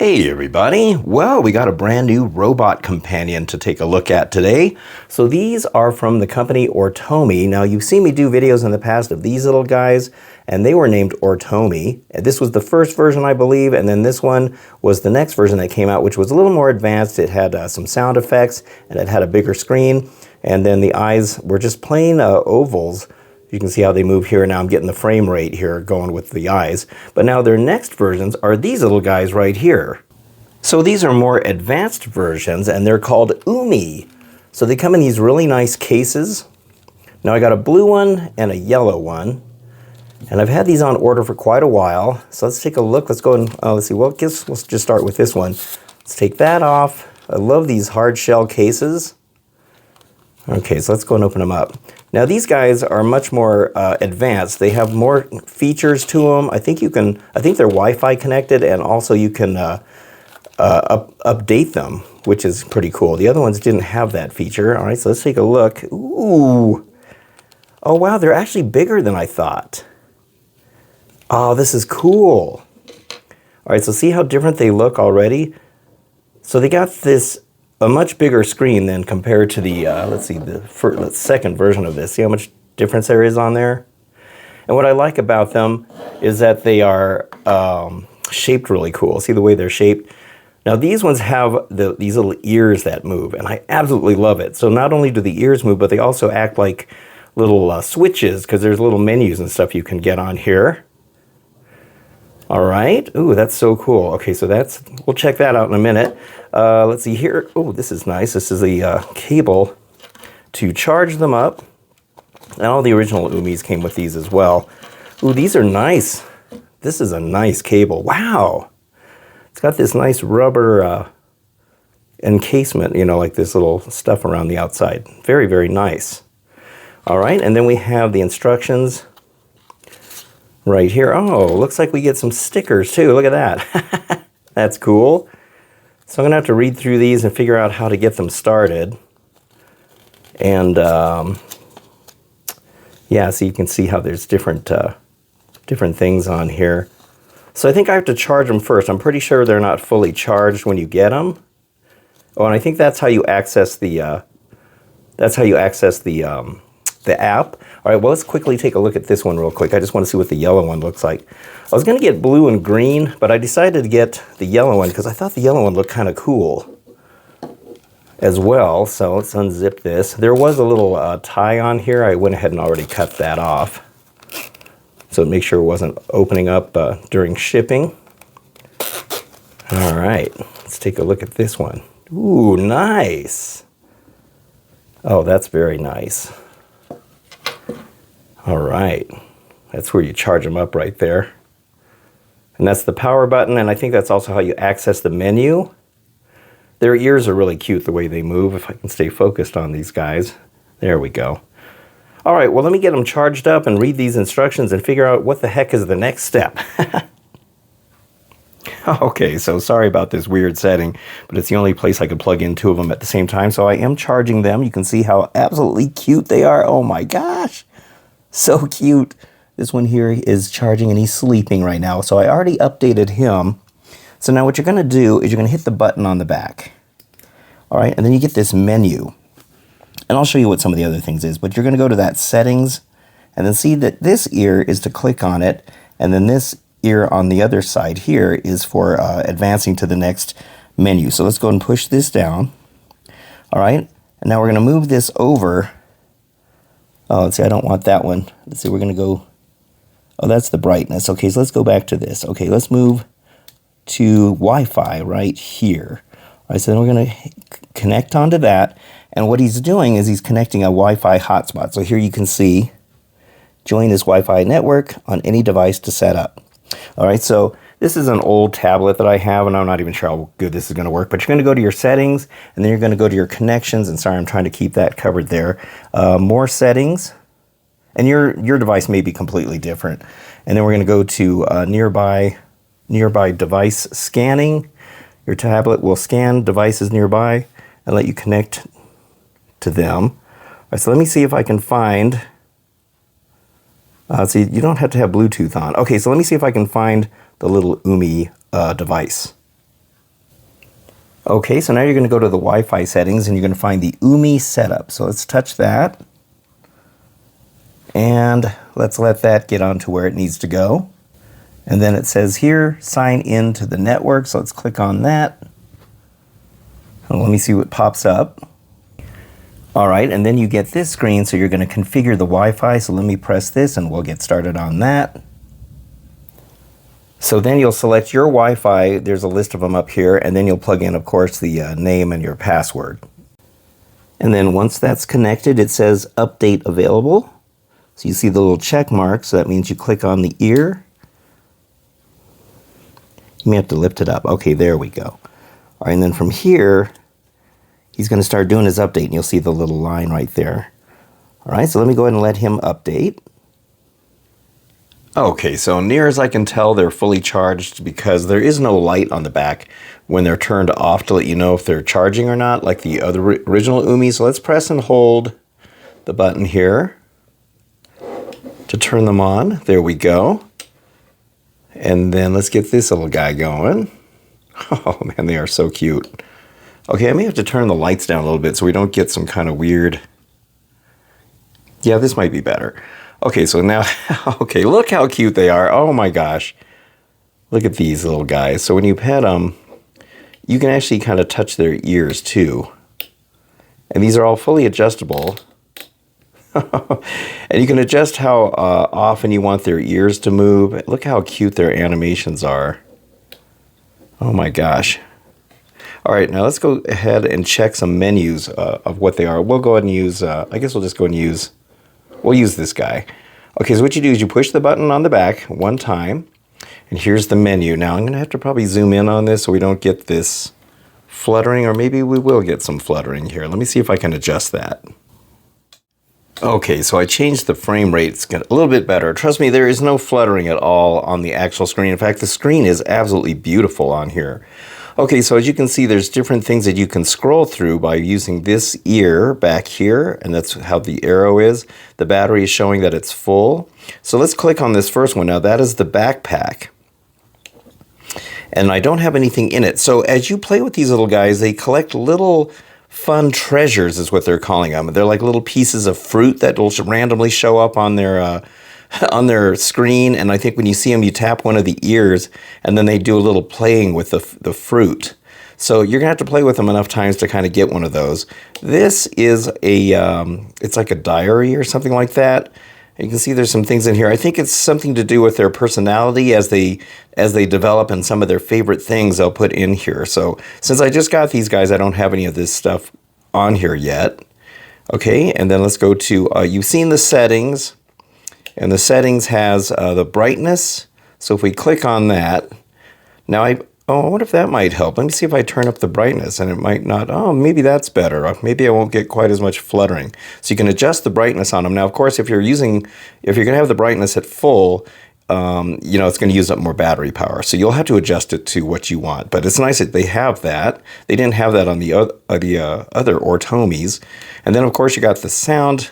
Hey everybody! Well, we got a brand new robot companion to take a look at today. So these are from the company Ortomi. Now you've seen me do videos in the past of these little guys, and they were named Ortomi. This was the first version, I believe, and then this one was the next version that came out, which was a little more advanced. It had some sound effects, and it had a bigger screen, and then the eyes were just plain ovals. You can see how they move here. Now I'm getting the frame rate here going with the eyes. But now their next versions are these little guys right here. So these are more advanced versions, and they're called Umi. So they come in these really nice cases. Now I got a blue one and a yellow one. And I've had these on order for quite a while. So let's take a look. Let's go and let's see. Well, let's just start with this one. Let's take that off. I love these hard shell cases. Okay, so let's go and open them up. Now these guys are much more advanced. They have more features to them. I think they're Wi-Fi connected, and also you can update them, which is pretty cool. The other ones didn't have that feature. All right, so let's take a look. Ooh. Oh wow, they're actually bigger than I thought. Oh, this is cool. All right, so see how different they look already? So they got a much bigger screen than compared to the, let's see, the second version of this. See how much difference there is on there? And what I like about them is that they are shaped really cool. See the way they're shaped? Now these ones have these little ears that move, and I absolutely love it. So not only do the ears move, but they also act like little switches, because there's little menus and stuff you can get on here. All right. Ooh, that's so cool. Okay, so we'll check that out in a minute. Let's see here. Oh, this is nice. This is the cable to charge them up. And all the original Umis came with these as well. Ooh, these are nice. This is a nice cable. Wow. It's got this nice rubber encasement, you know, like this little stuff around the outside. Very, very nice. All right, and then we have the instructions right here. Oh, looks like we get some stickers too. Look at that. That's cool. So I'm gonna have to read through these and figure out how to get them started. And yeah, so you can see how there's different things on here. So I think I have to charge them first. I'm pretty sure they're not fully charged when you get them. Oh, and I think that's how you access the app. All right, well, let's quickly take a look at this one real quick. I just want to see what the yellow one looks like. I was going to get blue and green, but I decided to get the yellow one because I thought the yellow one looked kind of cool as well. So let's unzip this. There was a little tie on here. I went ahead and already cut that off, so make sure it wasn't opening up during shipping. All right, let's take a look at this one. Ooh, nice. Oh, that's very nice. All right, that's where you charge them up right there. And that's the power button, and I think that's also how you access the menu. Their ears are really cute the way they move, if I can stay focused on these guys. There we go. All right, well, let me get them charged up and read these instructions and figure out what the heck is the next step. Okay, so sorry about this weird setting, but it's the only place I could plug in two of them at the same time, so I am charging them. You can see how absolutely cute they are. Oh my gosh, so cute. This one here is charging and he's sleeping right now, so I already updated him. So now what you're gonna do is you're gonna hit the button on the back. All right, and then you get this menu. And I'll show you what some of the other things is, but you're gonna go to that settings, and then see that this ear is to click on it, and then this ear on the other side here is for advancing to the next menu. So let's go and push this down. All right, and now we're gonna move this over. Oh, let's see, I don't want that one. Let's see, we're gonna go, oh, that's the brightness. Okay, so let's go back to this. Okay, let's move to Wi-Fi right here. All right, so then we're gonna connect onto that. And what he's doing is he's connecting a Wi-Fi hotspot. So here you can see, join this Wi-Fi network on any device to set up. All right, so this is an old tablet that I have, and I'm not even sure how good this is gonna work, but you're gonna go to your settings, and then you're gonna go to your connections, and sorry, I'm trying to keep that covered there. More settings, and your device may be completely different. And then we're gonna go to nearby device scanning. Your tablet will scan devices nearby and let you connect to them. All right, so let me see if I can find See, you don't have to have Bluetooth on. Okay, so let me see if I can find the little Umi device. Okay, so now you're going to go to the Wi-Fi settings and you're going to find the Ortomi setup. So let's touch that. And let's let that get on to where it needs to go. And then it says here, sign in to the network. So let's click on that. And let me see what pops up. All right, and then you get this screen, so you're going to configure the Wi-Fi. So let me press this and we'll get started on that. So then you'll select your Wi-Fi. There's a list of them up here, and then you'll plug in, of course, the name and your password. And then once that's connected, it says update available. So you see the little check mark, so that means you click on the ear. You may have to lift it up. Okay, there we go. All right, and then from here, he's going to start doing his update, and you'll see the little line right there. All right, so let me go ahead and let him update. Okay, so near as I can tell, they're fully charged because there is no light on the back when they're turned off to let you know if they're charging or not, like the other original Ortomi. So let's press and hold the button here to turn them on. There we go. And then let's get this little guy going. Oh man, they are so cute. Okay, I may have to turn the lights down a little bit so we don't get some kind of weird... Yeah, this might be better. Okay, so now, okay, look how cute they are. Oh my gosh. Look at these little guys. So when you pet them, you can actually kind of touch their ears too. And these are all fully adjustable. And you can adjust how often you want their ears to move. Look how cute their animations are. Oh my gosh. All right, now let's go ahead and check some menus of what they are. We'll go ahead and use, I guess we'll just go and use, we'll use this guy. Okay, so what you do is you push the button on the back one time, and here's the menu. Now I'm gonna have to probably zoom in on this so we don't get this fluttering, or maybe we will get some fluttering here. Let me see if I can adjust that. Okay, so I changed the frame rate. It's a little bit better. Trust me, there is no fluttering at all on the actual screen. In fact, the screen is absolutely beautiful on here. Okay, so as you can see, there's different things that you can scroll through by using this ear back here, and that's how the arrow is. The battery is showing that it's full. So let's click on this first one. Now that is the backpack. And I don't have anything in it. So as you play with these little guys, they collect little fun treasures is what they're calling them. They're like little pieces of fruit that will randomly show up on their screen, and I think when you see them, you tap one of the ears, and then they do a little playing with the fruit. So you're gonna have to play with them enough times to kind of get one of those. This is a, it's like a diary or something like that. And you can see there's some things in here. I think it's something to do with their personality as they develop, and some of their favorite things they'll put in here. So since I just got these guys, I don't have any of this stuff on here yet. Okay, and then let's go to, you've seen the settings. And the settings has the brightness. So if we click on that, now I wonder if that might help. Let me see if I turn up the brightness, and it might not. Oh, maybe that's better. Maybe I won't get quite as much fluttering. So you can adjust the brightness on them. Now, of course, if you're going to have the brightness at full, you know, it's going to use up more battery power. So you'll have to adjust it to what you want. But it's nice that they have that. They didn't have that on the other Ortomis. And then, of course, you got the sound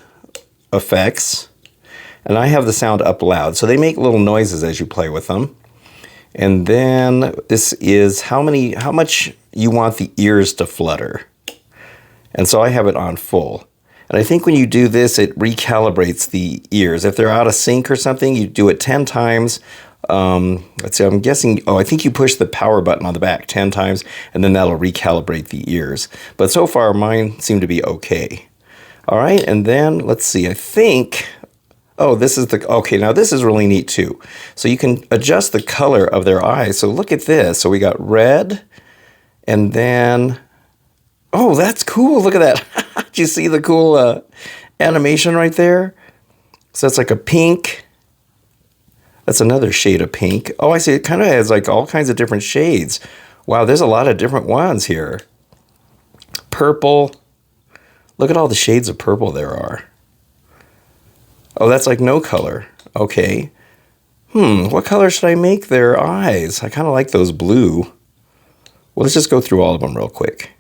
effects. And I have the sound up loud, so they make little noises as you play with them. And then this is how much you want the ears to flutter. And so I have it on full. And I think when you do this, it recalibrates the ears. If they're out of sync or something, you do it 10 times. Let's see, I'm guessing, I think you push the power button on the back 10 times, and then that'll recalibrate the ears. But so far, mine seem to be okay. All right, and then let's see, I think... Oh, this is okay, now this is really neat too. So you can adjust the color of their eyes. So look at this. So we got red, and then, oh, that's cool. Look at that. Do you see the cool animation right there? So that's like a pink. That's another shade of pink. Oh, I see. It kind of has like all kinds of different shades. Wow, there's a lot of different ones here. Purple. Look at all the shades of purple there are. Oh, that's like no color. Okay. What color should I make their eyes? I kind of like those blue. Well, let's just go through all of them real quick.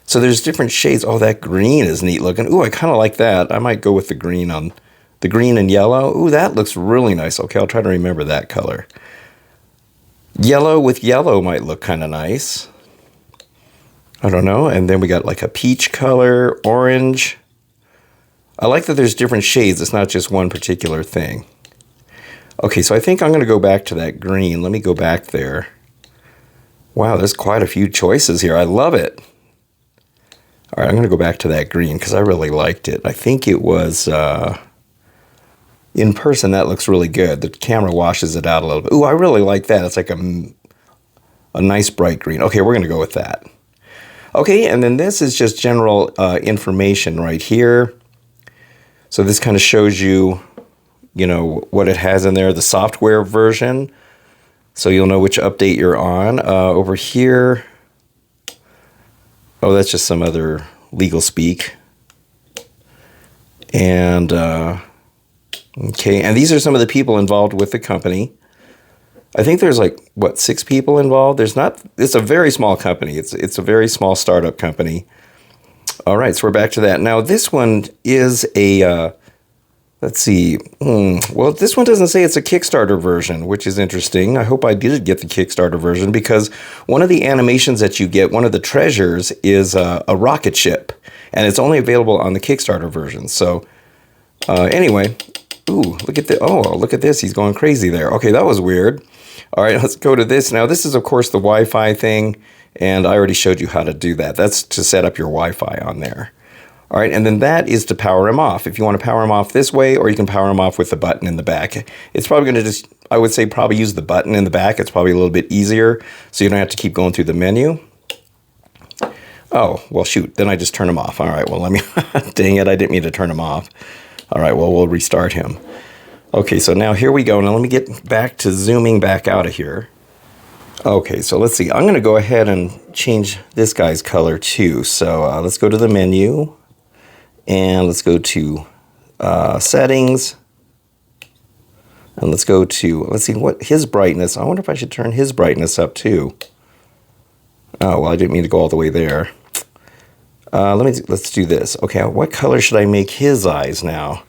So there's different shades. Oh, that green is neat looking. Ooh, I kind of like that. I might go with the green on the green and yellow. Ooh, that looks really nice. Okay, I'll try to remember that color. Yellow with yellow might look kind of nice. I don't know. And then we got like a peach color, orange. I like that there's different shades. It's not just one particular thing. Okay, so I think I'm going to go back to that green. Let me go back there. Wow, there's quite a few choices here. I love it. All right, I'm going to go back to that green because I really liked it. I think it was, in person, that looks really good. The camera washes it out a little bit. Ooh, I really like that. It's like a nice bright green. Okay, we're going to go with that. Okay, and then this is just general information right here. So this kind of shows you, you know, what it has in there, the software version. So you'll know which update you're on. Over here, oh, that's just some other legal speak. And, okay, and these are some of the people involved with the company. I think there's like, what, 6 people involved? There's not, it's a very small company. It's a very small startup company. All right, so we're back to that. Now, this one is a, let's see. Well, this one doesn't say it's a Kickstarter version, which is interesting. I hope I did get the Kickstarter version because one of the animations that you get, one of the treasures, is a rocket ship. And it's only available on the Kickstarter version. So, anyway. Ooh, look at the, oh, look at this. He's going crazy there. Okay, that was weird. All right, let's go to this. Now, this is, of course, the Wi-Fi thing. And I already showed you how to do that. That's to set up your Wi-Fi on there. All right, and then that is to power him off. If you want to power him off this way, or you can power him off with the button in the back. It's probably going to just, I would say probably use the button in the back. It's probably a little bit easier, so you don't have to keep going through the menu. Oh, well, shoot, then I just turn him off. All right, well, let me, dang it, I didn't mean to turn him off. All right, well, we'll restart him. Okay, so now here we go. Now let me get back to zooming back out of here. Okay, so let's see. I'm going to go ahead and change this guy's color too. So let's go to the menu. And let's go to settings. And let's go to, let's see, what his brightness. I wonder if I should turn his brightness up too. Oh, well, I didn't mean to go all the way there. Let's do this. Okay, what color should I make his eyes now?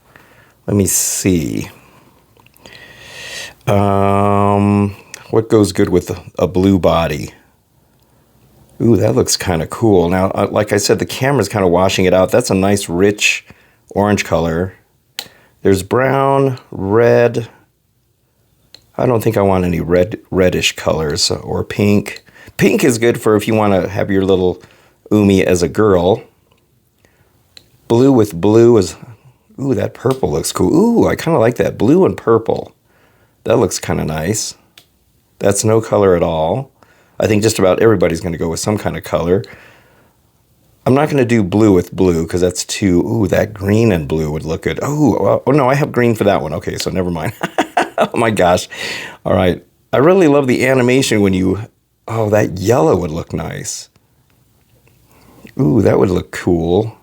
Let me see. What goes good with a blue body? Ooh, that looks kind of cool. Now, like I said, the camera's kind of washing it out. That's a nice, rich orange color. There's brown, red. I don't think I want any reddish colors or pink. Pink is good for if you want to have your little Umi as a girl. Blue with blue is... Ooh, that purple looks cool. Ooh, I kind of like that. Blue and purple. That looks kind of nice. That's no color at all. I think just about everybody's going to go with some kind of color. I'm not going to do blue with blue because that's too... Ooh, that green and blue would look good. Oh, no, I have green for that one. Okay, so never mind. Oh, my gosh. All right. I really love the animation when you... Oh, that yellow would look nice. Ooh, that would look cool.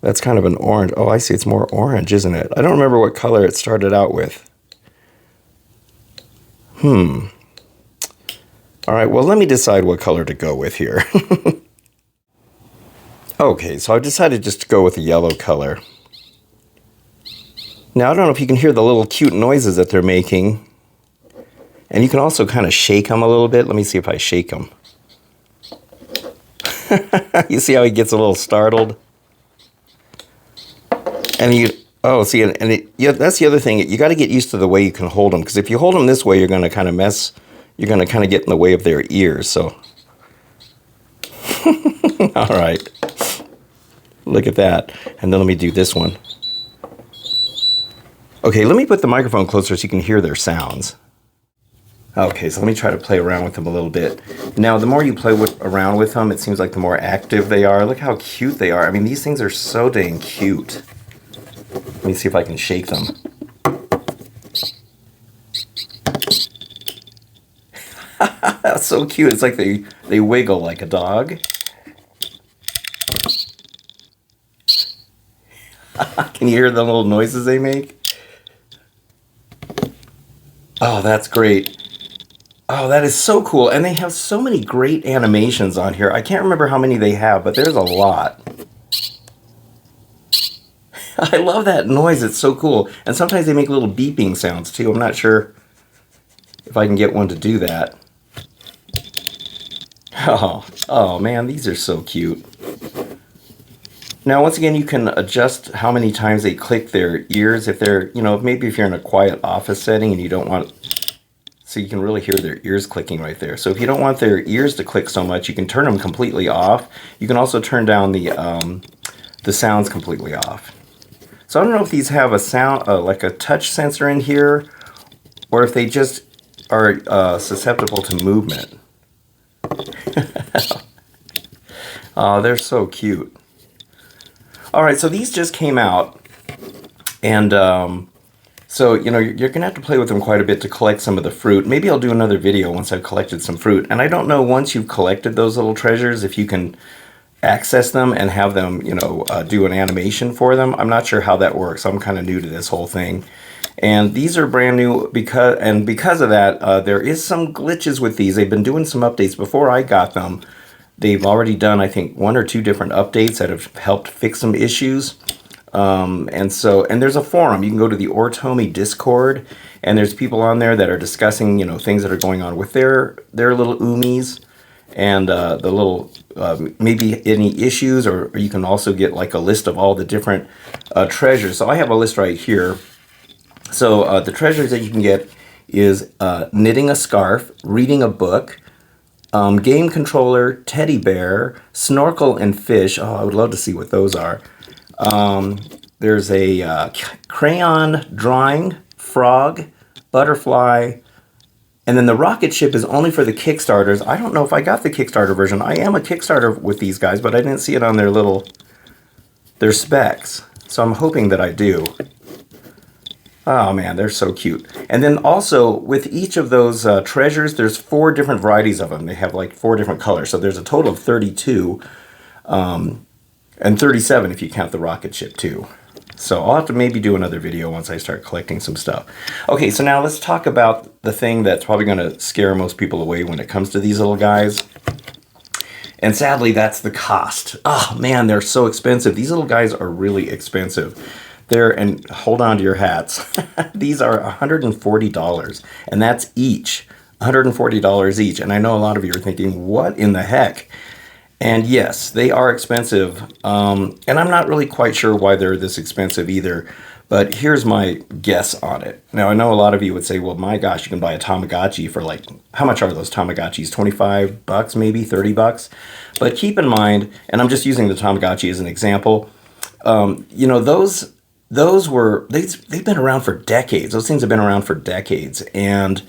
That's kind of an orange. Oh, I see. It's more orange, isn't it? I don't remember what color it started out with. All right, well, let me decide what color to go with here. Okay, so I've decided just to go with a yellow color. Now, I don't know if you can hear the little cute noises that they're making. And you can also kind of shake them a little bit. Let me see if I shake them. You see how he gets a little startled? And you, oh, see, yeah, that's the other thing. You got to get used to the way you can hold them. Because if you hold them this way, you're going to kind of mess, you're going to kind of get in the way of their ears. So, all right. Look at that. And then let me do this one. Okay, let me put the microphone closer so you can hear their sounds. Okay, so let me try to play around with them a little bit. Now, the more you play around with them, it seems like the more active they are. Look how cute they are. I mean, these things are so dang cute. Let me see if I can shake them. That's so cute. It's like they wiggle like a dog. Can you hear the little noises they make? Oh, that's great. Oh, that is so cool. And they have so many great animations on here. I can't remember how many they have, but there's a lot. I love that noise. It's so cool. And sometimes they make little beeping sounds too. I'm not sure if I can get one to do that. Oh man, these are so cute. Now, once again, you can adjust how many times they click their ears. If they're, maybe if you're in a quiet office setting and you don't want, so you can really hear their ears clicking right there. So if you don't want their ears to click so much, you can turn them completely off. You can also turn down the sounds completely off. So I don't know if these have a sound, like a touch sensor in here, or if they just are susceptible to movement. Oh, they're so cute. All right, so these just came out, and so you're gonna have to play with them quite a bit to collect some of the fruit. Maybe I'll do another video once I've collected some fruit. And I don't know, once you've collected those little treasures, if you can access them and have them, do an animation for them. I'm not sure how that works. I'm kind of new to this whole thing. And these are brand new because of that, there is some glitches with these. They've been doing some updates before I got them. They've already done, I think, 1 or 2 different updates that have helped fix some issues. And there's a forum. You can go to the Ortomi Discord, and there's people on there that are discussing, things that are going on with their little Umis, and the little maybe any issues, or you can also get like a list of all the different treasures. So I have a list right here. So the treasures that you can get is knitting a scarf, reading a book, game controller, teddy bear, snorkel and fish. Oh, I would love to see what those are. There's a crayon drawing, frog, butterfly, and then the rocket ship is only for the Kickstarters. I don't know if I got the Kickstarter version. I am a Kickstarter with these guys, but I didn't see it on their specs. So I'm hoping that I do. Oh man, they're so cute. And then also with each of those treasures, there's 4 different varieties of them. They have like 4 different colors. So there's a total of 32, and 37 if you count the rocket ship too. So I'll have to maybe do another video once I start collecting some stuff. Okay, so now let's talk about the thing that's probably going to scare most people away when it comes to these little guys. And sadly, that's the cost. Oh man, they're so expensive. These little guys are really expensive. And hold on to your hats. These are $140, and that's each. $140 each. And I know a lot of you are thinking, what in the heck? And yes, they are expensive. And I'm not really quite sure why they're this expensive either. But here's my guess on it. Now, I know a lot of you would say, well, my gosh, you can buy a Tamagotchi for like, how much are those Tamagotchis? 25 bucks, maybe 30 bucks. But keep in mind, and I'm just using the Tamagotchi as an example, they've been around for decades. Those things have been around for decades. And,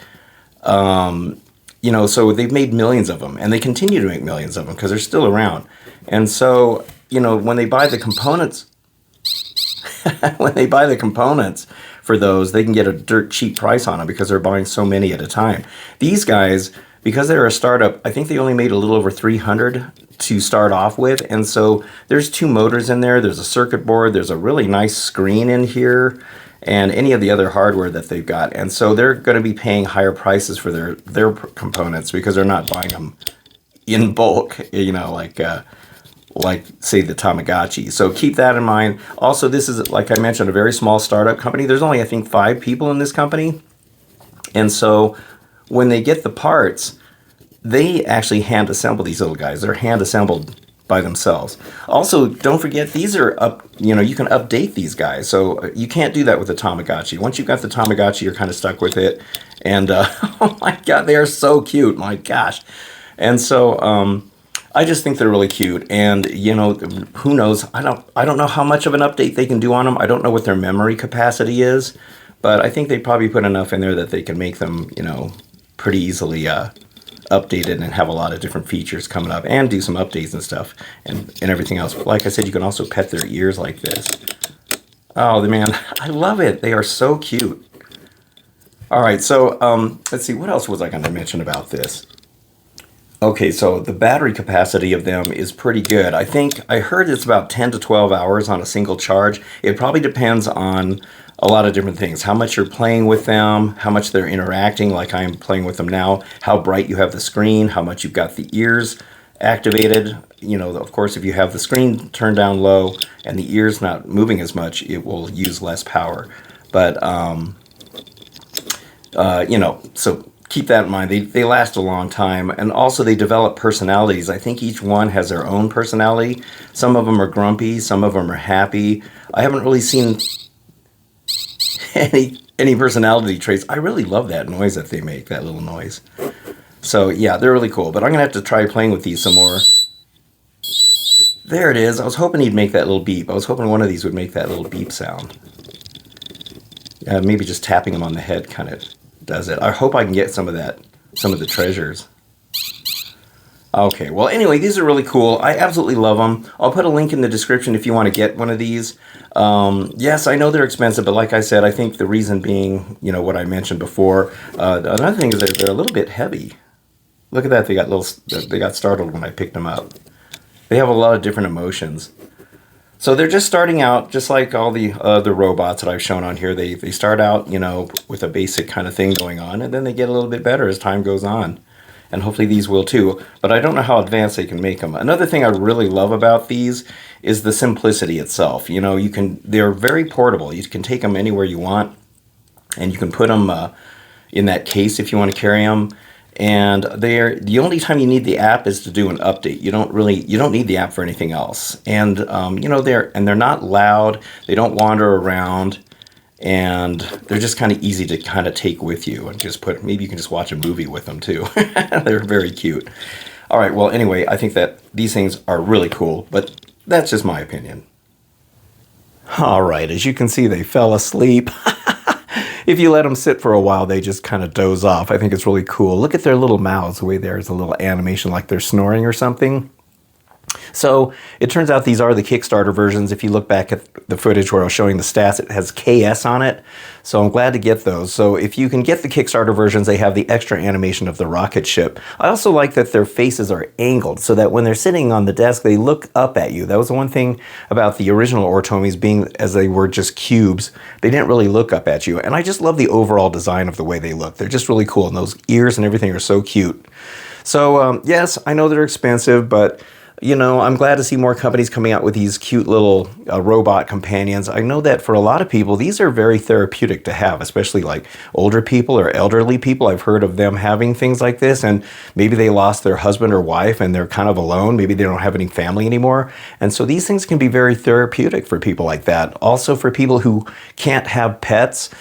so they've made millions of them, and they continue to make millions of them because they're still around. And so, when they buy the components, for those, they can get a dirt cheap price on them because they're buying so many at a time. These guys, because they're a startup, I think they only made a little over 300 to start off with. And so there's 2 motors in there. There's a circuit board. There's a really nice screen in here, and any of the other hardware that they've got. And so they're going to be paying higher prices for their components because they're not buying them in bulk, like say the Tamagotchi. So keep that in mind. Also, this is, like I mentioned, a very small startup company. There's only, I think, 5 people in this company. And so when they get the parts, they actually hand assemble these little guys. They're hand assembled by themselves. Also, don't forget, these are you can update these guys. So you can't do that with the Tamagotchi. Once you've got the Tamagotchi, you're kind of stuck with it. And oh my God, they are so cute. My gosh. And so I just think they're really cute. And who knows? I don't know how much of an update they can do on them. I don't know what their memory capacity is, but I think they probably put enough in there that they can make them, pretty easily updated and have a lot of different features coming up and do some updates and stuff and everything else. But like I said, you can also pet their ears like this. Oh, man, I love it. They are so cute. All right, so let's see. What else was I going to mention about this? Okay, so the battery capacity of them is pretty good. I heard it's about 10 to 12 hours on a single charge. It probably depends on a lot of different things. How much you're playing with them, how much they're interacting, like I'm playing with them now, how bright you have the screen, how much you've got the ears activated. Of course, if you have the screen turned down low and the ears not moving as much, it will use less power. But, so keep that in mind. They last a long time, and also they develop personalities. I think each one has their own personality. Some of them are grumpy, some of them are happy. I haven't really seen any personality traits. I really love that noise that they make, that little noise. So yeah, they're really cool. But I'm gonna have to try playing with these some more. There it is. I was hoping he'd make that little beep. I was hoping one of these would make that little beep sound. Maybe just tapping him on the head kind of does it. I hope I can get some of that, some of the treasures. Okay, well anyway, these are really cool. I absolutely love them. I'll put a link in the description if you want to get one of these. Yes, I know they're expensive, but like I said, I think the reason being, you know, what I mentioned before. Another thing is that they're a little bit heavy. Look at that, they got startled when I picked them up. They have a lot of different emotions. So they're just starting out, just like all the other robots that I've shown on here. They start out, you know, with a basic kind of thing going on, and then they get a little bit better as time goes on. And hopefully these will too, but I don't know how advanced they can make them. Another thing I really love about these is the simplicity itself. You know, they're very portable. You can take them anywhere you want, and you can put them in that case if you want to carry them. And the only time you need the app is to do an update. You don't need the app for anything else. And you know, they're not loud. They don't wander around, and they're just kind of easy to kind of take with you and just maybe you can just watch a movie with them too. They're very cute. All right, well anyway, I think that these things are really cool, but that's just my opinion. All right, as you can see, they fell asleep. If you let them sit for a while, they just kind of doze off. I think it's really cool. Look at their little mouths. The way there's a little animation like they're snoring or something. So it turns out these are the Kickstarter versions. If you look back at the footage where I was showing the stats, it has KS on it. So I'm glad to get those. So if you can get the Kickstarter versions, they have the extra animation of the rocket ship. I also like that their faces are angled so that when they're sitting on the desk, they look up at you. That was the one thing about the original Ortomis, being as they were just cubes. They didn't really look up at you. And I just love the overall design of the way they look. They're just really cool. And those ears and everything are so cute. So yes, I know they're expensive, but you know, I'm glad to see more companies coming out with these cute little robot companions. I know that for a lot of people, these are very therapeutic to have, especially like older people or elderly people. I've heard of them having things like this, and maybe they lost their husband or wife and they're kind of alone. Maybe they don't have any family anymore. And so these things can be very therapeutic for people like that. Also for people who can't have pets.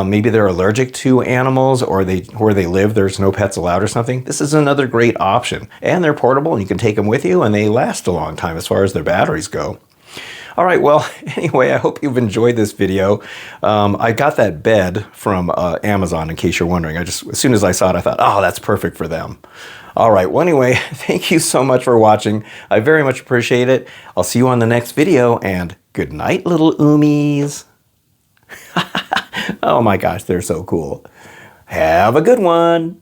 Maybe they're allergic to animals, or where they live, there's no pets allowed or something. This is another great option. And they're portable, and you can take them with you, and they last a long time as far as their batteries go. All right, well, anyway, I hope you've enjoyed this video. I got that bed from Amazon, in case you're wondering. As soon as I saw it, I thought, oh, that's perfect for them. All right, well, anyway, thank you so much for watching. I very much appreciate it. I'll see you on the next video, and good night, little Oomies. Oh my gosh, they're so cool. Have a good one.